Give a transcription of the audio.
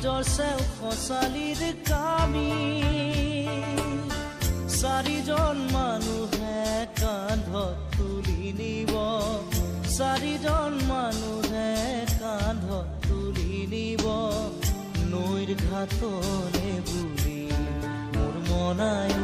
মাজৰ চেও খচালিৰ কামি চাৰিজন মানুহে কান্ধত তুলি নিব চাৰিজন মানুহে কান্ধত তুলি নিব নৈৰ ঘাটলে বুলি মোৰ মনাই